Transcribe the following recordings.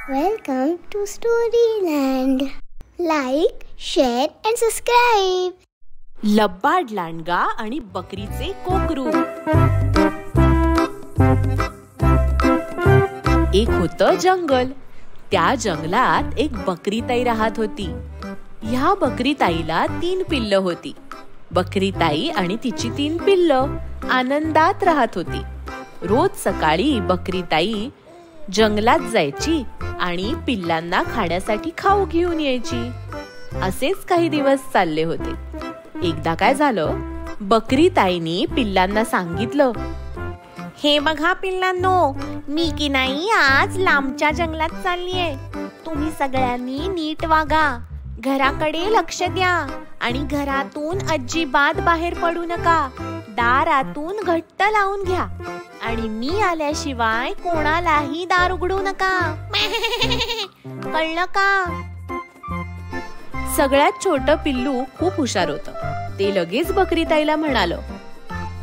Welcome to Storyland. Like, share and subscribe. लब्बाड लांडगा आणि बकरीचे कोकरू. एक होतं जंगल. त्या जंगलात एक बकरीताई राहत होती. ह्या बकरीताईला 3 पिल्लं होती. बकरीताई आणि तिची 3 पिल्लं आनंदात राहत होती. रोज सकाळी बकरीताई जंगलात जायची आणि पिल्लांना खाण्यासाठी खाऊ घेऊन यायची. असेच काही दिवस चालले होते. एकदा काय झालं, बकरीताईनी पिल्लांना सांगितलं, हे बघा पिल्लांनो, मी की नाही आज लांबच्या जंगलात चाललीये. तुम्ही सगळ्यांनी नीट वागा, घराकडे लक्ष द्या आणि घरातून अजिबात बाहेर पडू नका. दारातून घट्ट लावून घ्या आणि मी आल्याशिवाय कोणालाही दार उघडू नका. कळलं का? सगळ्यात छोटं पिल्लू खूप हुशार होतं. ते लगेच बकरीताईला म्हणालं,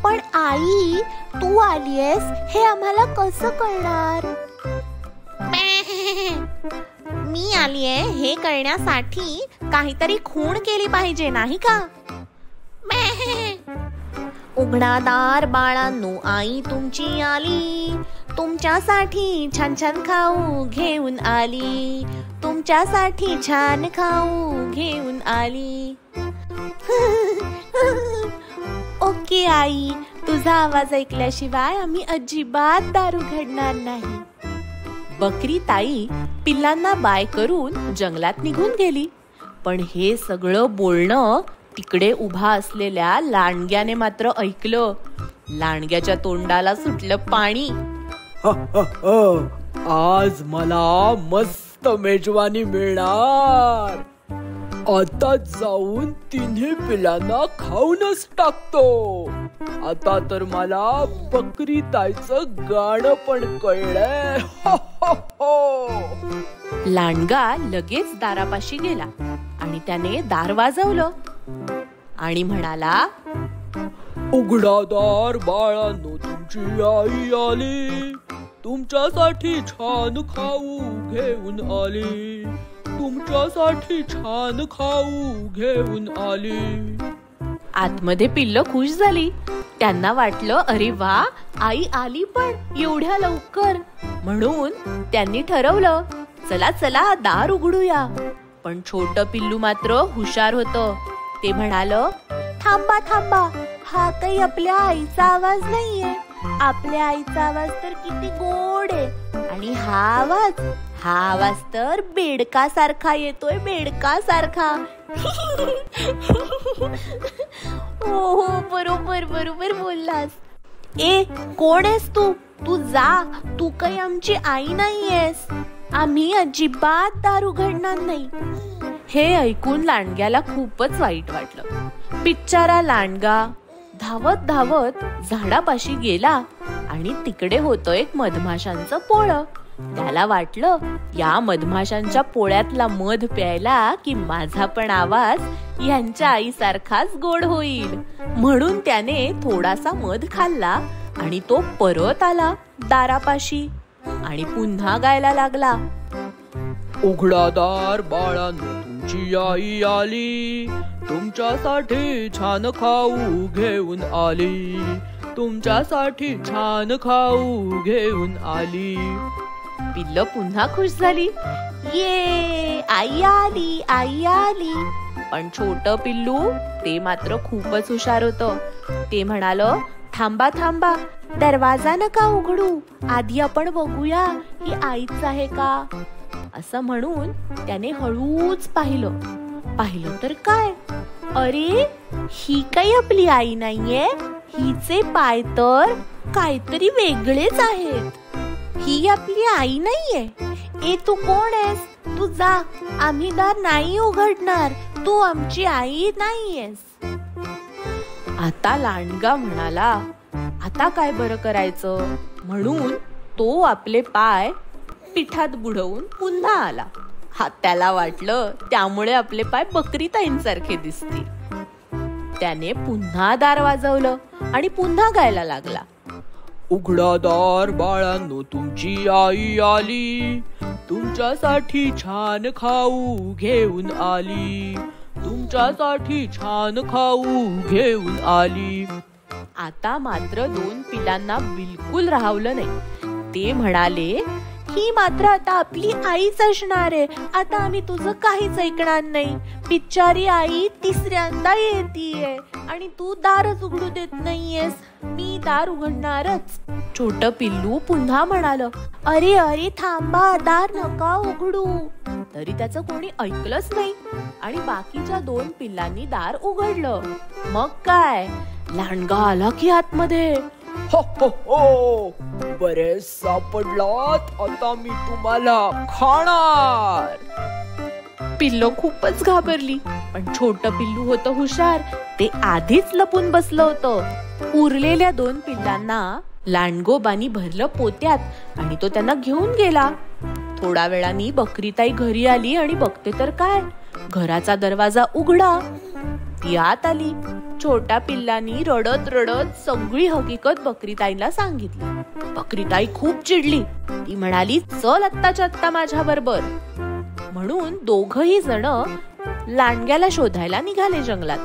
पण आई, तू आलीयस हे आम्हाला कसं कळणार? मी आलीये हे कळण्यासाठी काहीतरी खूण केली पाहिजे, नाही का? उघडा दार बाळांनो, आई तुमची आली. तुमच्यासाठी छान छान खाऊ घेऊन आली. तुमच्यासाठी छान खाऊ घेऊन आली. ओके आई, तुझा आवाज ऐकल्याशिवाय आम्ही अजिबात दार उघडणार नाही. बकरीताई पिल्लांना बाय करून जंगलात निघून गेली. पण हे सगळं बोलणं तिकडे उभा असलेल्या लांडग्याने मात्र ऐकलं. लांडग्याच्या तोंडाला सुटलं पाणी. आज मला मस्त मेजवानी मिळणार. आता जाऊन 3 पिल्लांना खाऊनच टाकतो. आता तर मला बकरीताईचं गाणं पण कळलंय. लांडगा लगेच दारापाशी गेला आणि त्याने दार वाजवलं आणि म्हणाला, उघडा दार बाळांनो, तुमची आई आली. तुमच्यासाठी छान खाऊ घेऊन आली. तुमच्यासाठी छान खाऊ घेऊन आली. आतमध्ये पिल्लं खुश झाली. त्यांना वाटलं, अरे वा, आई आली पण एवढ्या लवकर. म्हणून त्यांनी ठरवलं, चला चला दार उघडूया. पण छोटं पिल्लू मात्र हुशार होतं. ते म्हणालं, थांबा थांबा, हा काही आपल्या आईचा आवाज नाहीये. आपल्या आईचा आवाज तर किती गोड आहे. आणि हा आवाज तर बेडकासारखा येतोय, बेडकासारखा. हो बरोबर बरोबर बोललास. ए, कोण आहेस तू? तू जा, तू काही आमची आई नाहीयेस. आम्ही अजिबात दार उघडणार नाही. हे ऐकून लांडग्याला खूपच वाईट वाटलं. बिचारा लांडगा धावत धावत झाडापाशी गेला आणि तिकडे होतं एक मधमाशांचं पोळं. त्याला वाटलं, या मधमाशांच्या पोळ्यातला मध प्यायला की माझा पण आवाज यांच्या आईसारखाच गोड होईल. म्हणून त्याने थोडासा मध खाल्ला आणि तो परत आला दारापाशी आणि पुन्हा गायला लागला, उघडा दार बाळांनो, तुमची आई आली. तुमच्यासाठी छान खाऊ घेऊन आली. तुमच्यासाठी छान खाऊ घेऊन आली. पिल्लं पुन्हा खुश झाली. ये, आई आली, आई आली. पण छोटं पिल्लू ते मात्र खूपच हुशार होतं. ते म्हणालं, थांबा थांबा, दरवाजा नका उघडू. आधी आपण बघूया ही आईच आहे का. असं म्हणून त्याने हळूच पाहिलं तर काय, अरे ही काही आपली आई नाहीये. हिचे पाय तर काहीतरी वेगळेच आहेत. ही आपली आई नाहीये. ए, तू कोण आहेस? तू जा, आम्ही दार नाही उघडणार. तू आमची आई नाहीयेस. आता लांडगा म्हणाला, आता काय बरं करायचं. म्हणून तो आपले पाय पिठात बुडवून पुन्हा आला. त्याला वाटलं त्यामुळे आपले पाय बकरीताईंसारखे दिसतील. त्याने पुन्हा दार वाजवलं आणि पुन्हा गायला लागला, उघडा दार बाळांनो, तुमची आई आली. तुमच्यासाठी छान खाऊ घेऊन आली, तुमच्यासाठी छान खाऊ घेऊन आली. आता मात्र 2 पिलांना बिलकुल राहवलं नाही. ते म्हणाले, ही मात्र आता आपली आईच असणार आहे. आता आम्ही तुझं काहीच ऐकणार नाही. बिचारी आई 3ऱ्यांदा येतीये आणि तू दारच उघडू देत नाहीयेस. मी दार उघडणारच. छोटं पिल्लू पुन्हा म्हणालं, अरे अरे थांबा, दार नका उघडू. तरी त्याचं कोणी ऐकलंच नाही आणि बाकीच्या 2 पिल्लांनी दार उघडलं. मग काय, लांडगा आला की आतमध्ये. हो हो हो, बरे सापडलात, आता मी तुम्हाला खाणार. पिल्लू खूपच घाबरली, पण छोटं पिल्लू होतं हुशार. ते आधीच लपून बसलं होतं. उरलेल्या 2 पिल्लांना लांडगोबानी भरलं पोत्यात आणि तो त्यांना घेऊन गेला. थोड्या वेळानी बकरीताई घरी आली आणि बघते तर काय, घराचा दरवाजा उघडा. ती आत आली. छोट्या पिल्लांनी रडत रडत सगळी हकीकत बकरीताईला सांगितली. बकरीताई खूप चिडली. ती म्हणाली, चल आत्ताच्या आत्ता माझ्या बरोबर. म्हणून दोघही जण लांडग्याला शोधायला निघाले जंगलात.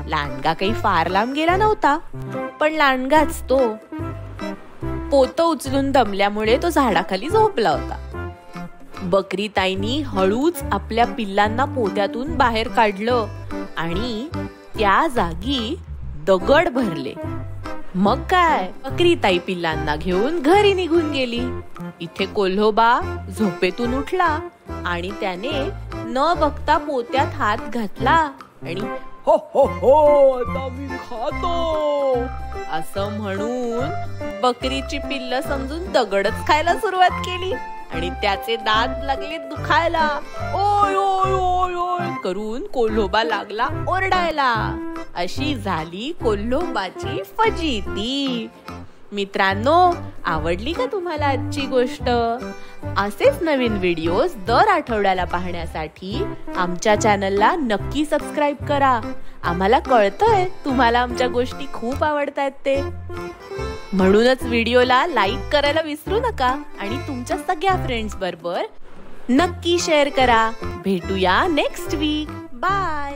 लांडगा काही फार लांब गेला नव्हता, पण लांडगाच तो. पोतं उचलून दमल्यामुळे तो झाडाखाली झोपला होता. बकरीताईंनी हळूच आपल्या पिल्लांना पोत्यातून बाहेर काढलं आणि त्या जागी दगड भरले. मग काय, बकरीताई पिल्लांना घेऊन घरी निघून गेली. इथे कोल्होबा झोपेतून उठला आणि त्याने न बघता पोत्यात हात घातला आणि हो हो हो, आता मी खातो असं म्हणून बकरीची पिल्ल समजून दगडच खायला सुरुवात केली आणि त्याचे दात लागले दुखायला. ओय ओय ओय ओय करून कोल्होबा लागला ओरडायला. अशी झाली कोल्होबाची फजिती. मित्रांनो, आवडली का तुम्हाला आजची गोष्ट? असेच नवीन व्हिडिओज दर आठवड्याला पाहण्यासाठी आमच्या चॅनलला नक्की सबस्क्राईब करा. आम्हाला कळतंय तुम्हाला आमच्या गोष्टी खूप आवडतात ते. म्हणूनच व्हिडिओला लाईक करायला विसरू नका आणि तुमच्या सगळ्या फ्रेंड्स बरोबर नक्की शेअर करा. भेटूया नेक्स्ट वीक. बाय.